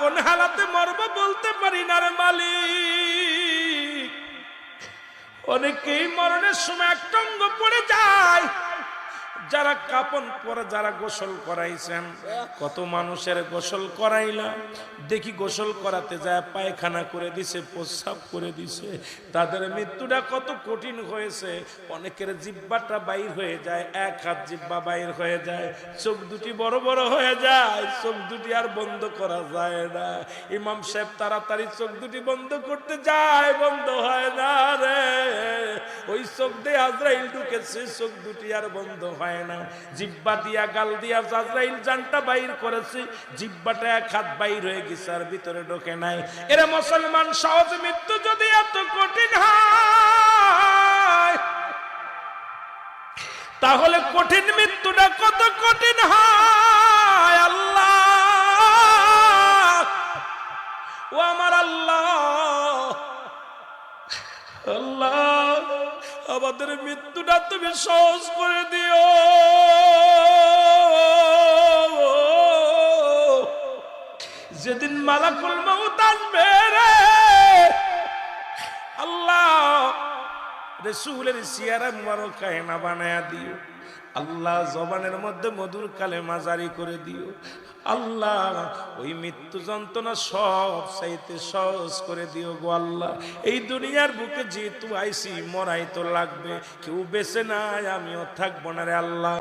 কোন হালাতে মরব বলতে পারি না রে মালিক। অনেকেই মরণের সময় একটা অঙ্গ পড়ে যায়, যারা কাপন পরে যারা গোসল করাইছেন, কত মানুষের গোসল করাইলাম, দেখি গোসল করাতে যায় পায়খানা করে দিছে, প্রস্রাব করে দিছে, তাদের মৃত্যুটা কত কঠিন হয়েছে। অনেকের জিহ্বাটা বাইর হয়ে যায়, এক হাত জিহ্বা বাইর হয়ে যায়, চোখ দুটি বড় বড় হয়ে যায়, চোখ দুটি আর বন্ধ করা যায় না। ইমাম সাহেব তাড়াতাড়ি চোখ দুটি বন্ধ করতে যায়, বন্ধ হয় না রে। ওই চোখ দিয়ে আজরাইল ঢুকেছে, চোখ দুটি আর বন্ধ হয় না। জিহ্বা দিয়া গাল দিয়া আজরাইল জানটা বাইর করেছে, জিহ্বাটা এক হাত বাইর হয়ে গেছে আর ভিতরে ঢোকে নাই। এরা মুসলমান, সহজ মৃত্যু যদি এত কঠিন হয়, তাহলে কঠিন মৃত্যুটা কত কঠিন হয়। আল্লাহ, ও আমার আল্লাহ, আল্লাহ আমাদের মৃত্যুটা তুমি সহজ করে দিও। যেদিন মালাকুল মউত আসবে রে আল্লাহ, রাসূলের সিয়ারা মুবারক কায়না বানায়া দিও। আল্লাহ জবানের মধ্যে মধুর কালেমা জারি করে দিও। আল্লাহ ওই মৃত্যু যন্ত্রণা সব চাইতে সহজ করে দিও গো আল্লাহ। এই দুনিয়ার বুকে যেহেতু আইসি, মরাই তো লাগবে, কেউ বেঁচে নাই, আমিও থাকবো না রে আল্লাহ।